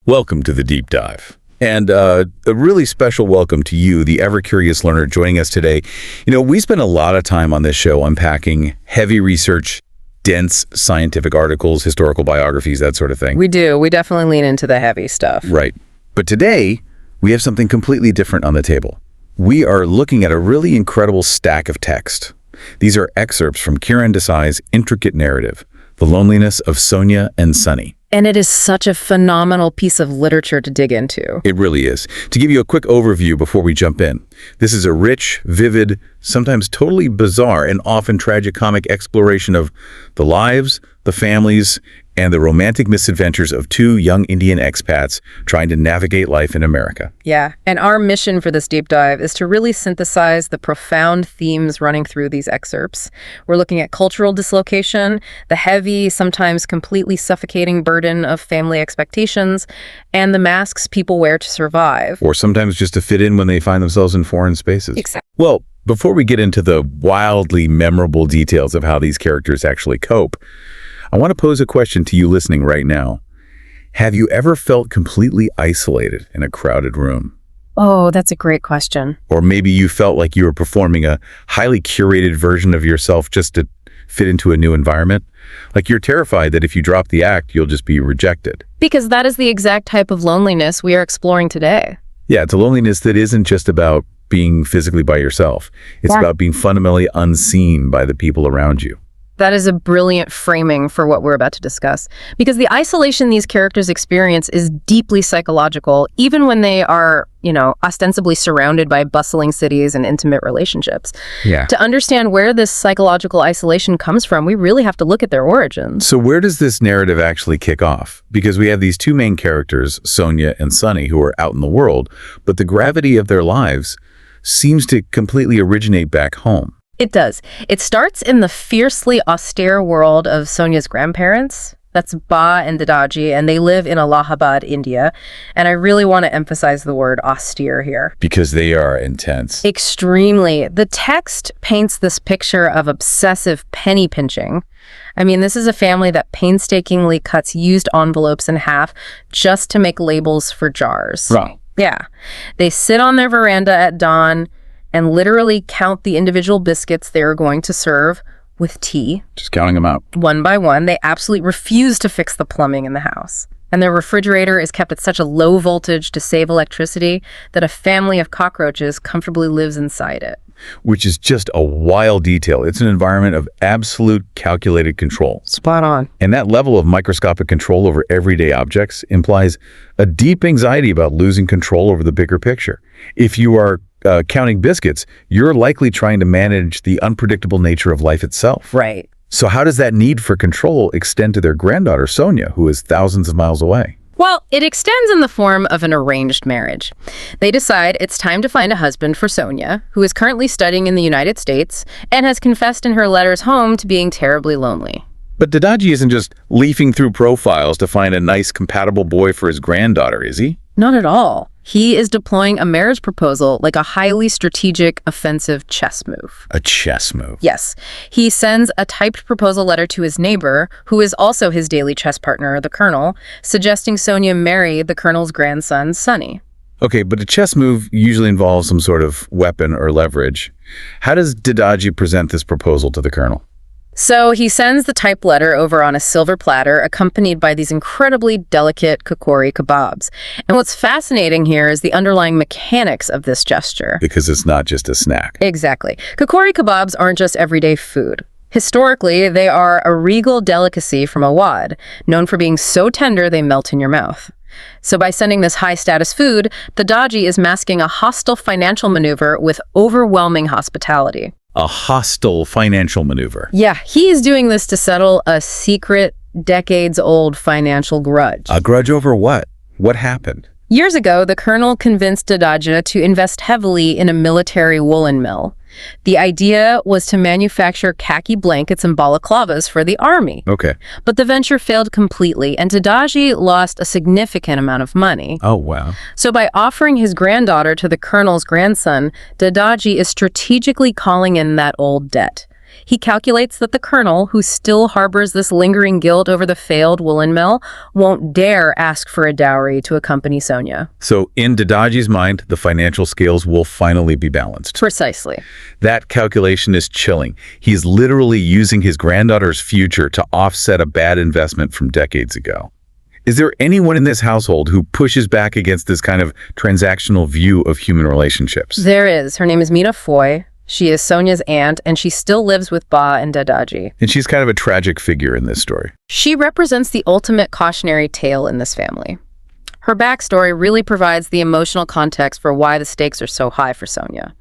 Welcome to the Deep Dive. And a really special welcome to you, the ever-curious learner joining us today. You know, we spend a lot of time on this show unpacking heavy research, dense scientific articles, historical biographies, that sort of thing. We do. We definitely lean into the heavy stuff. Right. But today, we have something completely different on the table. We are looking at a really incredible stack of text. These are excerpts from Kiran Desai's intricate narrative, The Loneliness of Sonia and Sunny. And it is such a phenomenal piece of literature to dig into. It really is. To give you a quick overview before we jump in, this is a rich, vivid, sometimes totally bizarre, and often tragicomic exploration of the lives, the families, and the romantic misadventures of two young Indian expats trying to navigate life in America. Yeah, and our mission for this deep dive is to really synthesize the profound themes running through these excerpts. We're looking at cultural dislocation, the heavy, sometimes completely suffocating burden of family expectations, and the masks people wear to survive. Or sometimes just to fit in when they find themselves in foreign spaces. Exactly. Well, before we get into the wildly memorable details of how these characters actually cope, I want to pose a question to you listening right now. Have you ever felt completely isolated in a crowded room? Oh, that's a great question. Or maybe you felt like you were performing a highly curated version of yourself just to fit into a new environment? Like you're terrified that if you drop the act, you'll just be rejected. Because that is the exact type of loneliness we are exploring today. Yeah, it's a loneliness that isn't just about being physically by yourself. It's about being fundamentally unseen by the people around you. That is a brilliant framing for what we're about to discuss, because the isolation these characters experience is deeply psychological, even when they are, ostensibly surrounded by bustling cities and intimate relationships. Yeah. To understand where this psychological isolation comes from, we really have to look at their origins. So where does this narrative actually kick off? Because we have these two main characters, Sonia and Sunny, who are out in the world, but the gravity of their lives seems to completely originate back home. It does. It starts in the fiercely austere world of Sonia's grandparents. That's Ba and Dadaji, and they live in Allahabad, India. And I really want to emphasize the word austere here. Because they are intense. Extremely. The text paints this picture of obsessive penny pinching. I mean, this is a family that painstakingly cuts used envelopes in half just to make labels for jars. Wrong. Yeah. They sit on their veranda at dawn and literally count the individual biscuits they are going to serve with tea. Just counting them out. One by one. They absolutely refuse to fix the plumbing in the house. And their refrigerator is kept at such a low voltage to save electricity that a family of cockroaches comfortably lives inside it. Which is just a wild detail. It's an environment of absolute calculated control. Spot on. And that level of microscopic control over everyday objects implies a deep anxiety about losing control over the bigger picture. If you are counting biscuits, you're likely trying to manage the unpredictable nature of life itself. Right. So how does that need for control extend to their granddaughter, Sonia, who is thousands of miles away? Well, it extends in the form of an arranged marriage. They decide it's time to find a husband for Sonia, who is currently studying in the United States and has confessed in her letters home to being terribly lonely. But Dadaji isn't just leafing through profiles to find a nice, compatible boy for his granddaughter, is he? Not at all. He is deploying a marriage proposal like a highly strategic, offensive chess move. A chess move? Yes. He sends a typed proposal letter to his neighbor, who is also his daily chess partner, the Colonel, suggesting Sonia marry the Colonel's grandson, Sunny. Okay, but a chess move usually involves some sort of weapon or leverage. How does Dadaji present this proposal to the Colonel? So he sends the typed letter over on a silver platter, accompanied by these incredibly delicate kukori kebabs. And what's fascinating here is the underlying mechanics of this gesture. Because it's not just a snack. Exactly. Kukori kebabs aren't just everyday food. Historically, they are a regal delicacy from Awad, known for being so tender they melt in your mouth. So by sending this high-status food, Dadaji is masking a hostile financial maneuver with overwhelming hospitality. A hostile financial maneuver. Yeah, he is doing this to settle a secret, decades-old financial grudge. A grudge over what? What happened? Years ago, the Colonel convinced Dadaji to invest heavily in a military woolen mill. The idea was to manufacture khaki blankets and balaclavas for the army. Okay. But the venture failed completely, and Dadaji lost a significant amount of money. Oh, wow. So by offering his granddaughter to the Colonel's grandson, Dadaji is strategically calling in that old debt. He calculates that the colonel, who still harbors this lingering guilt over the failed woolen mill, won't dare ask for a dowry to accompany Sonia. So in Dadaji's mind, the financial scales will finally be balanced. Precisely. That calculation is chilling. He's literally using his granddaughter's future to offset a bad investment from decades ago. Is there anyone in this household who pushes back against this kind of transactional view of human relationships? There is. Her name is Mina Foy. She is Sonia's aunt, and she still lives with Ba and Dadaji. And she's kind of a tragic figure in this story. She represents the ultimate cautionary tale in this family. Her backstory really provides the emotional context for why the stakes are so high for Sonia.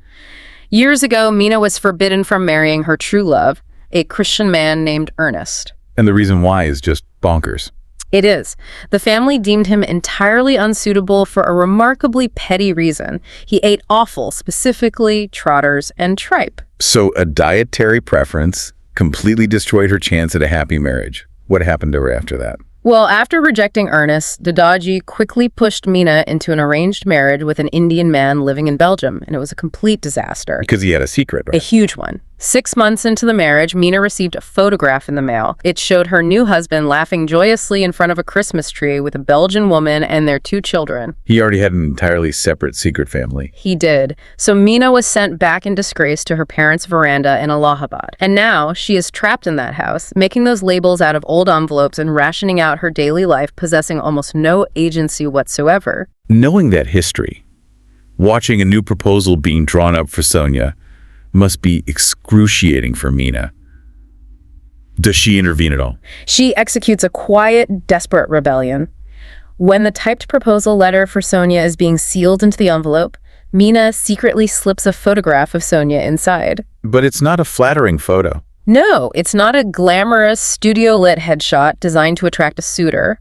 Years ago, Mina was forbidden from marrying her true love, a Christian man named Ernest. And the reason why is just bonkers. It is. The family deemed him entirely unsuitable for a remarkably petty reason. He ate offal, specifically trotters and tripe. So a dietary preference completely destroyed her chance at a happy marriage. What happened to her after that? Well, after rejecting Ernest, Dadaji quickly pushed Mina into an arranged marriage with an Indian man living in Belgium, and it was a complete disaster. Because he had a secret, A right? huge one. 6 months into the marriage, Mina received a photograph in the mail. It showed her new husband laughing joyously in front of a Christmas tree with a Belgian woman and their 2 children. He already had an entirely separate secret family. He did. So Mina was sent back in disgrace to her parents' veranda in Allahabad. And now she is trapped in that house, making those labels out of old envelopes and rationing out her daily life, possessing almost no agency whatsoever. Knowing that history, watching a new proposal being drawn up for Sonia must be excruciating for Mina. Does she intervene at all? She executes a quiet, desperate rebellion. When the typed proposal letter for Sonia is being sealed into the envelope, Mina secretly slips a photograph of Sonia inside. But it's not a flattering photo. No, it's not a glamorous, studio-lit headshot designed to attract a suitor.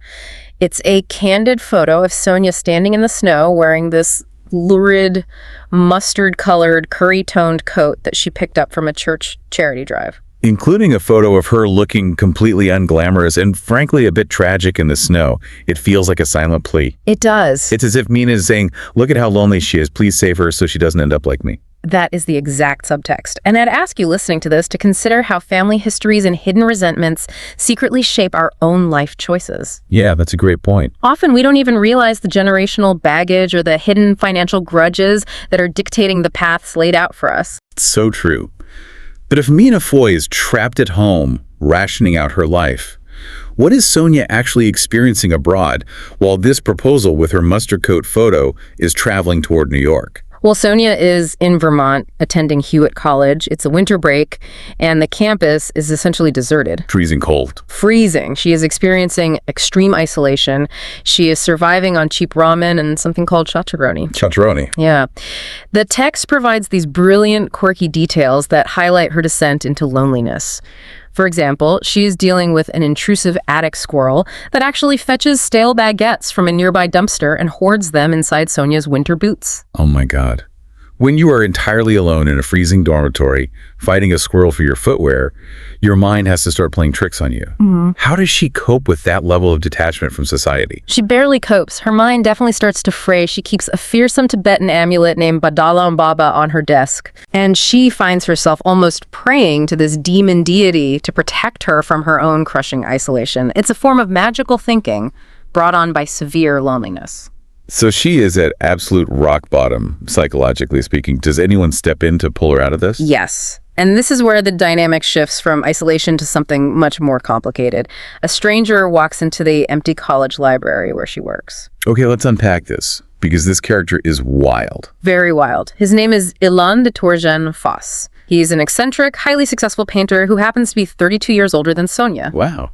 It's a candid photo of Sonia standing in the snow wearing this lurid, mustard-colored, curry-toned coat that she picked up from a church charity drive. Including a photo of her looking completely unglamorous and frankly a bit tragic in the snow. It feels like a silent plea. It does. It's as if Mina is saying, look at how lonely she is. Please save her so she doesn't end up like me. That is the exact subtext. And I'd ask you listening to this to consider how family histories and hidden resentments secretly shape our own life choices. Yeah, that's a great point. Often we don't even realize the generational baggage or the hidden financial grudges that are dictating the paths laid out for us. It's so true. But if Mina Foy is trapped at home, rationing out her life, what is Sonia actually experiencing abroad while this proposal with her mustard coat photo is traveling toward New York? Well, Sonia is in Vermont attending Hewitt College. It's a winter break, and the campus is essentially deserted. Freezing cold. Freezing. She is experiencing extreme isolation. She is surviving on cheap ramen and something called chachagroni. Chachagroni. Yeah. The text provides these brilliant, quirky details that highlight her descent into loneliness. For example, she is dealing with an intrusive attic squirrel that actually fetches stale baguettes from a nearby dumpster and hoards them inside Sonia's winter boots. Oh my God. When you are entirely alone in a freezing dormitory, fighting a squirrel for your footwear, your mind has to start playing tricks on you. How does she cope with that level of detachment from society? She barely copes. Her mind definitely starts to fray. She keeps a fearsome Tibetan amulet named Badala Baba on her desk. And she finds herself almost praying to this demon deity to protect her from her own crushing isolation. It's a form of magical thinking brought on by severe loneliness. So she is at absolute rock bottom, psychologically speaking. Does anyone step in to pull her out of this? Yes. And this is where the dynamic shifts from isolation to something much more complicated. A stranger walks into the empty college library where she works. Okay, let's unpack this, because this character is wild. Very wild. His name is Ilan de Tourgen Foss. He's an eccentric, highly successful painter who happens to be 32 years older than Sonia. Wow.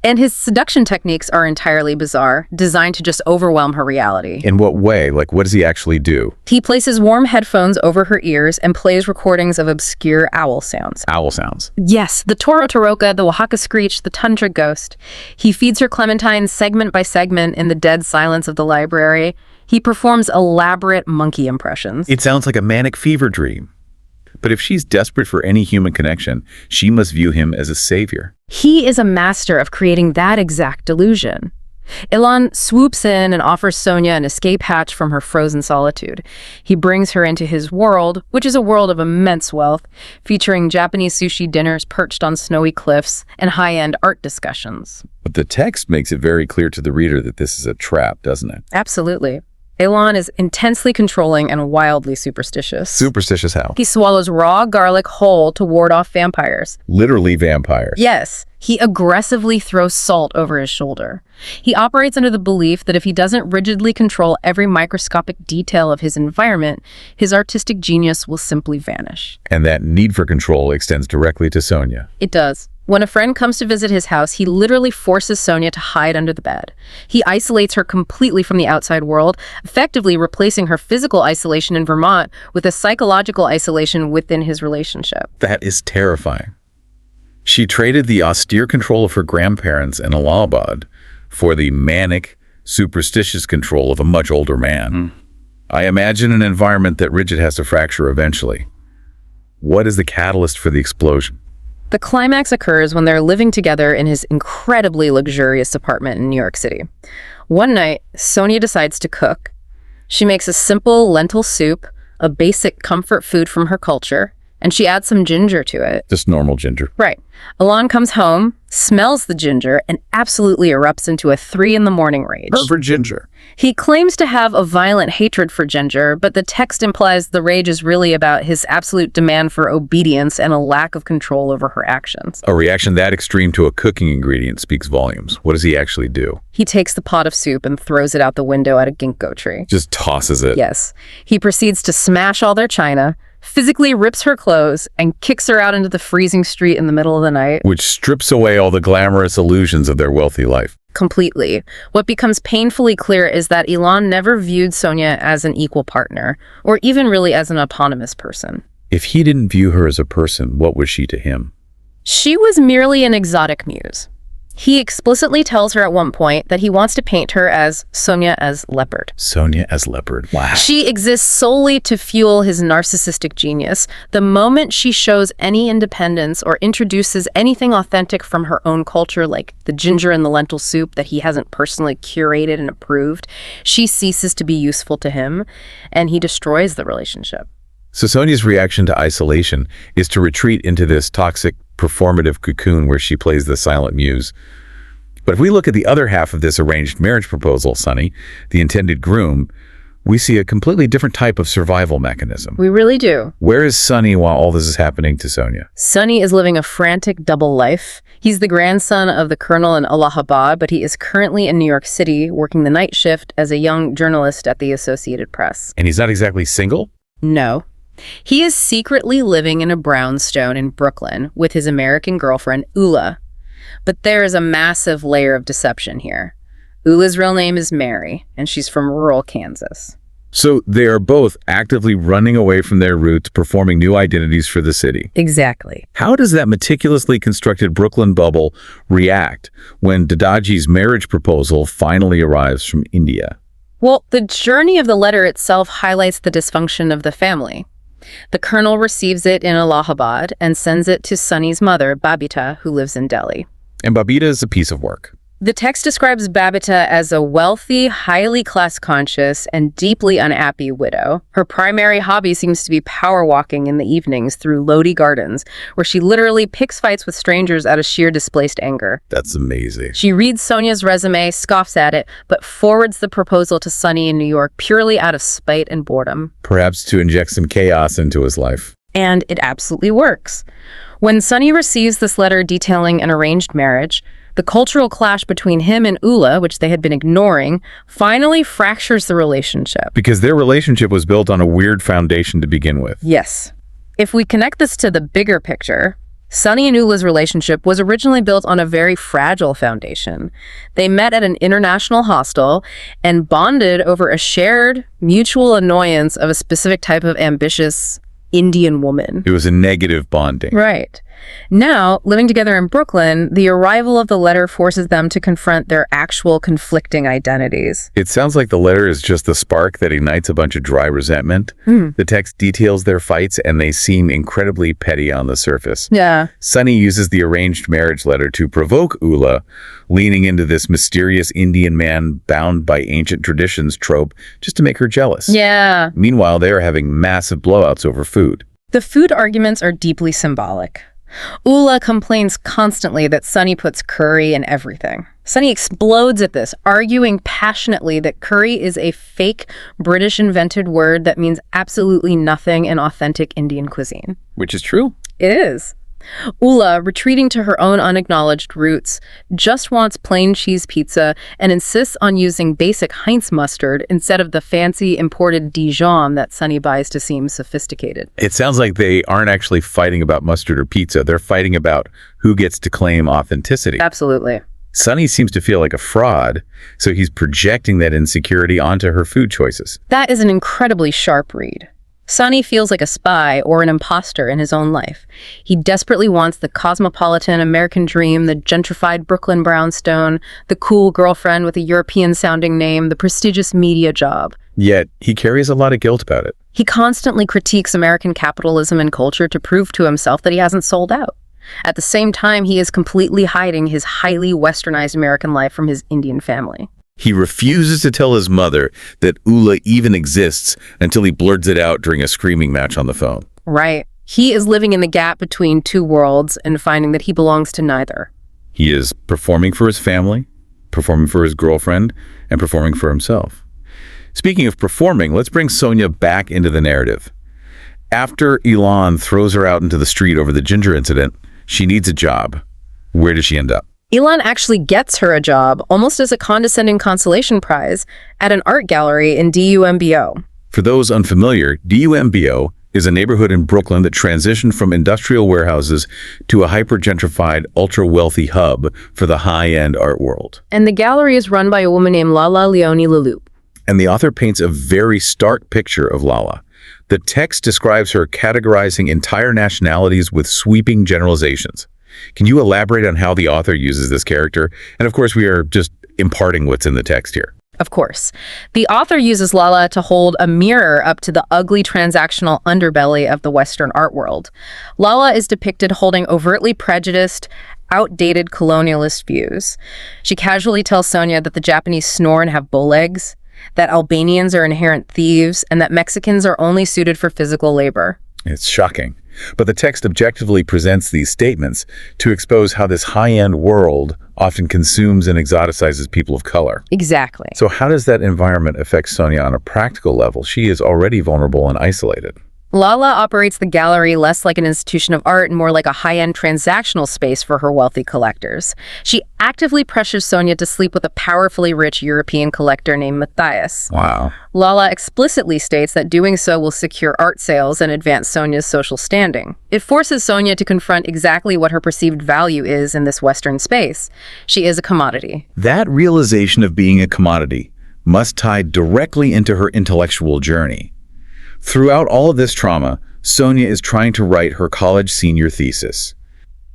And his seduction techniques are entirely bizarre, designed to just overwhelm her reality. In what way? Like, what does he actually do? He places warm headphones over her ears and plays recordings of obscure owl sounds. Owl sounds. Yes, the Toro Toroca, the Oaxaca screech, the tundra ghost. He feeds her clementines segment by segment in the dead silence of the library. He performs elaborate monkey impressions. It sounds like a manic fever dream. But if she's desperate for any human connection, she must view him as a savior. He is a master of creating that exact delusion. Ilan swoops in and offers Sonia an escape hatch from her frozen solitude. He brings her into his world, which is a world of immense wealth, featuring Japanese sushi dinners perched on snowy cliffs and high-end art discussions. But the text makes it very clear to the reader that this is a trap, doesn't it? Absolutely. Ilan is intensely controlling and wildly superstitious. Superstitious how? He swallows raw garlic whole to ward off vampires. Literally vampires. Yes, he aggressively throws salt over his shoulder. He operates under the belief that if he doesn't rigidly control every microscopic detail of his environment, his artistic genius will simply vanish. And that need for control extends directly to Sonia. It does. When a friend comes to visit his house, he literally forces Sonia to hide under the bed. He isolates her completely from the outside world, effectively replacing her physical isolation in Vermont with a psychological isolation within his relationship. That is terrifying. She traded the austere control of her grandparents in Allahabad for the manic, superstitious control of a much older man. I imagine an environment that rigid has to fracture eventually. What is the catalyst for the explosion? The climax occurs when they're living together in his incredibly luxurious apartment in New York City. One night, Sonia decides to cook. She makes a simple lentil soup, a basic comfort food from her culture, and she adds some ginger to it. Just normal ginger. Right. Ilan comes home, smells the ginger, and absolutely erupts into a 3 a.m. rage. For ginger. He claims to have a violent hatred for ginger, but the text implies the rage is really about his absolute demand for obedience and a lack of control over her actions. A reaction that extreme to a cooking ingredient speaks volumes. What does he actually do? He takes the pot of soup and throws it out the window at a ginkgo tree. Just tosses it. Yes. He proceeds to smash all their china, physically rips her clothes, and kicks her out into the freezing street in the middle of the night. Which strips away all the glamorous illusions of their wealthy life. Completely. What becomes painfully clear is that Ilan never viewed Sonia as an equal partner, or even really as an autonomous person. If he didn't view her as a person, what was she to him? She was merely an exotic muse. He explicitly tells her at one point that he wants to paint her as Sonia as leopard. Sonia as leopard. Wow. She exists solely to fuel his narcissistic genius. The moment she shows any independence or introduces anything authentic from her own culture, like the ginger and the lentil soup that he hasn't personally curated and approved, she ceases to be useful to him, and he destroys the relationship. So Sonia's reaction to isolation is to retreat into this toxic, performative cocoon where she plays the silent muse. But if we look at the other half of this arranged marriage proposal, Sunny, the intended groom, we see a completely different type of survival mechanism. We really do. Where is Sunny while all this is happening to Sonia? Sunny is living a frantic double life. He's the grandson of the colonel in Allahabad, but he is currently in New York City working the night shift as a young journalist at the Associated Press. And he's not exactly single? No. He is secretly living in a brownstone in Brooklyn with his American girlfriend, Ula. But there is a massive layer of deception here. Ula's real name is Mary, and she's from rural Kansas. So they are both actively running away from their roots, performing new identities for the city. Exactly. How does that meticulously constructed Brooklyn bubble react when Dadaji's marriage proposal finally arrives from India? Well, the journey of the letter itself highlights the dysfunction of the family. The colonel receives it in Allahabad and sends it to Sunny's mother, Babita, who lives in Delhi. And Babita is a piece of work. The text describes Babita as a wealthy, highly class-conscious, and deeply unhappy widow. Her primary hobby seems to be power walking in the evenings through Lodi Gardens, where she literally picks fights with strangers out of sheer displaced anger. That's amazing. She reads Sonia's resume, scoffs at it, but forwards the proposal to Sunny in New York purely out of spite and boredom. Perhaps to inject some chaos into his life. And it absolutely works. When Sunny receives this letter detailing an arranged marriage, the cultural clash between him and Ula, which they had been ignoring, finally fractures the relationship. Because their relationship was built on a weird foundation to begin with. Yes. If we connect this to the bigger picture, Sunny and Ula's relationship was originally built on a very fragile foundation. They met at an international hostel and bonded over a shared mutual annoyance of a specific type of ambitious Indian woman. It was a negative bonding. Right. Now, living together in Brooklyn, the arrival of the letter forces them to confront their actual conflicting identities. It sounds like the letter is just the spark that ignites a bunch of dry resentment. The text details their fights, and they seem incredibly petty on the surface. Yeah. Sunny uses the arranged marriage letter to provoke Ula, leaning into this mysterious Indian man bound by ancient traditions trope just to make her jealous. Yeah. Meanwhile, they are having massive blowouts over food. The food arguments are deeply symbolic. Ula complains constantly that Sunny puts curry in everything. Sunny explodes at this, arguing passionately that curry is a fake British-invented word that means absolutely nothing in authentic Indian cuisine. Which is true. It is. Ula, retreating to her own unacknowledged roots, just wants plain cheese pizza and insists on using basic Heinz mustard instead of the fancy imported Dijon that Sunny buys to seem sophisticated. It sounds like they aren't actually fighting about mustard or pizza. They're fighting about who gets to claim authenticity. Absolutely. Sunny seems to feel like a fraud, so he's projecting that insecurity onto her food choices. That is an incredibly sharp read. Sunny feels like a spy or an imposter in his own life. He desperately wants the cosmopolitan American dream, the gentrified Brooklyn brownstone, the cool girlfriend with a European-sounding name, the prestigious media job. Yet, he carries a lot of guilt about it. He constantly critiques American capitalism and culture to prove to himself that he hasn't sold out. At the same time, he is completely hiding his highly westernized American life from his Indian family. He refuses to tell his mother that Ula even exists until he blurts it out during a screaming match on the phone. Right. He is living in the gap between two worlds and finding that he belongs to neither. He is performing for his family, performing for his girlfriend, and performing for himself. Speaking of performing, let's bring Sonia back into the narrative. After Ilan throws her out into the street over the ginger incident, she needs a job. Where does she end up? Ilan actually gets her a job, almost as a condescending consolation prize, at an art gallery in DUMBO. For those unfamiliar, DUMBO is a neighborhood in Brooklyn that transitioned from industrial warehouses to a hyper-gentrified, ultra-wealthy hub for the high-end art world. And the gallery is run by a woman named Lala Leonie Leloup. And the author paints a very stark picture of Lala. The text describes her categorizing entire nationalities with sweeping generalizations. Can you elaborate on how the author uses this character? And of course, we are just imparting what's in the text here. Of course. The author uses Lala to hold a mirror up to the ugly transactional underbelly of the Western art world. Lala is depicted holding overtly prejudiced, outdated colonialist views. She casually tells Sonia that the Japanese snore and have bow legs, that Albanians are inherent thieves, and that Mexicans are only suited for physical labor. It's shocking. But the text objectively presents these statements to expose how this high-end world often consumes and exoticizes people of color. Exactly. So how does that environment affect Sonia on a practical level? She is already vulnerable and isolated. Lala operates the gallery less like an institution of art and more like a high-end transactional space for her wealthy collectors. She actively pressures Sonia to sleep with a powerfully rich European collector named Matthias. Wow. Lala explicitly states that doing so will secure art sales and advance Sonia's social standing. It forces Sonia to confront exactly what her perceived value is in this Western space. She is a commodity. That realization of being a commodity must tie directly into her intellectual journey. Throughout all of this trauma, Sonia is trying to write her college senior thesis.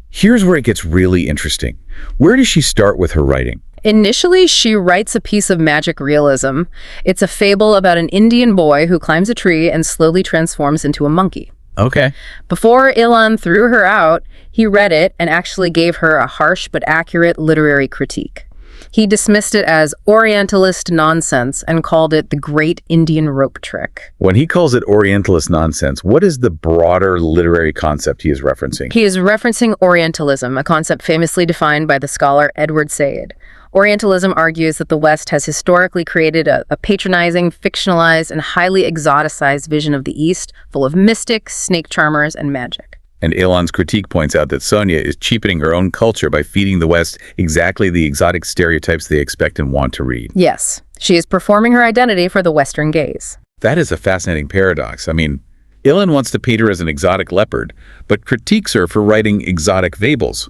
Here's where it gets really interesting. Where does she start with her writing? Initially, she writes a piece of magic realism. It's a fable about an Indian boy who climbs a tree and slowly transforms into a monkey. Okay. Before Ilan threw her out, he read it and actually gave her a harsh but accurate literary critique. He dismissed it as Orientalist nonsense and called it the great Indian rope trick. When he calls it Orientalist nonsense, what is the broader literary concept he is referencing? He is referencing Orientalism, a concept famously defined by the scholar Edward Said. Orientalism argues that the West has historically created a patronizing, fictionalized, and highly exoticized vision of the East, full of mystics, snake charmers, and magic. And Ilan's critique points out that Sonia is cheapening her own culture by feeding the West exactly the exotic stereotypes they expect and want to read. Yes, she is performing her identity for the Western gaze. That is a fascinating paradox. I mean, Ilan wants to paint her as an exotic leopard, but critiques her for writing exotic fables.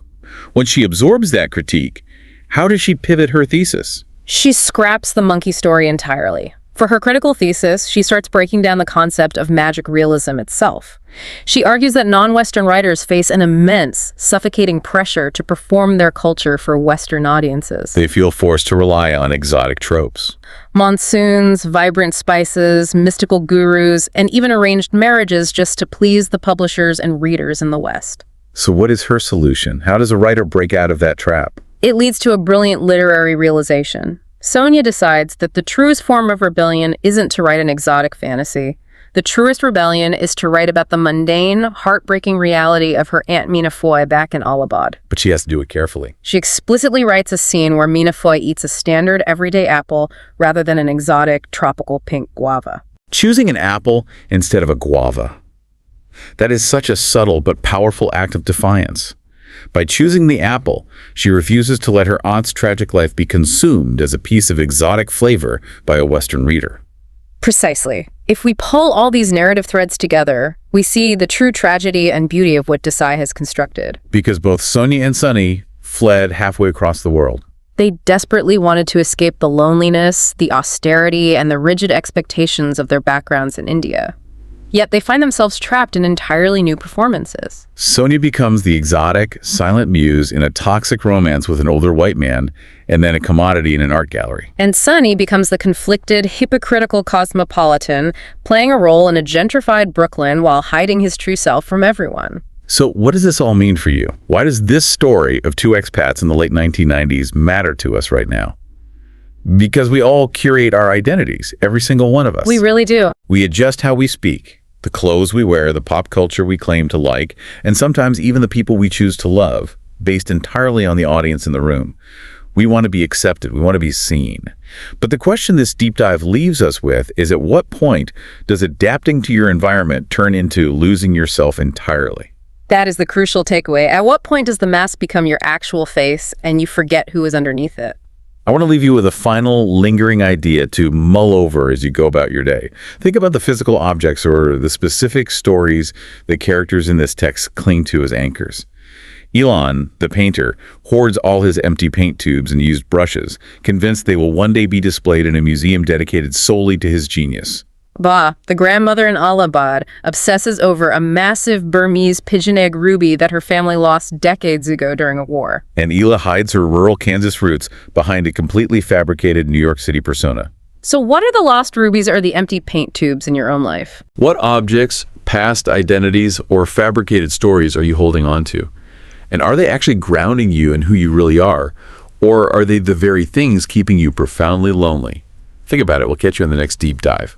When she absorbs that critique, how does she pivot her thesis? She scraps the monkey story entirely. For her critical thesis, she starts breaking down the concept of magic realism itself. She argues that non-Western writers face an immense, suffocating pressure to perform their culture for Western audiences. They feel forced to rely on exotic tropes. Monsoons, vibrant spices, mystical gurus, and even arranged marriages just to please the publishers and readers in the West. So what is her solution? How does a writer break out of that trap? It leads to a brilliant literary realization. Sonia decides that the truest form of rebellion isn't to write an exotic fantasy. The truest rebellion is to write about the mundane, heartbreaking reality of her Aunt Mina Foy back in Allahabad. But she has to do it carefully. She explicitly writes a scene where Mina Foy eats a standard everyday apple rather than an exotic tropical pink guava. Choosing an apple instead of a guava. That is such a subtle but powerful act of defiance. By choosing the apple, she refuses to let her aunt's tragic life be consumed as a piece of exotic flavor by a Western reader. Precisely. If we pull all these narrative threads together, we see the true tragedy and beauty of what Desai has constructed. Because both Sonia and Sunny fled halfway across the world. They desperately wanted to escape the loneliness, the austerity, and the rigid expectations of their backgrounds in India. Yet they find themselves trapped in entirely new performances. Sonia becomes the exotic, silent muse in a toxic romance with an older white man, and then a commodity in an art gallery. And Sunny becomes the conflicted, hypocritical cosmopolitan, playing a role in a gentrified Brooklyn while hiding his true self from everyone. So what does this all mean for you? Why does this story of two expats in the late 1990s matter to us right now? Because we all curate our identities, every single one of us. We really do. We adjust how we speak, the clothes we wear, the pop culture we claim to like, and sometimes even the people we choose to love, based entirely on the audience in the room. We want to be accepted. We want to be seen. But the question this deep dive leaves us with is, at what point does adapting to your environment turn into losing yourself entirely? That is the crucial takeaway. At what point does the mask become your actual face and you forget who is underneath it? I want to leave you with a final lingering idea to mull over as you go about your day. Think about the physical objects or the specific stories the characters in this text cling to as anchors. Ilan, the painter, hoards all his empty paint tubes and used brushes, convinced they will one day be displayed in a museum dedicated solely to his genius. Ba, the grandmother in Allahabad, obsesses over a massive Burmese pigeon egg ruby that her family lost decades ago during a war. And Ela hides her rural Kansas roots behind a completely fabricated New York City persona. So what are the lost rubies or the empty paint tubes in your own life? What objects, past identities, or fabricated stories are you holding on to? And are they actually grounding you in who you really are? Or are they the very things keeping you profoundly lonely? Think about it. We'll catch you in the next deep dive.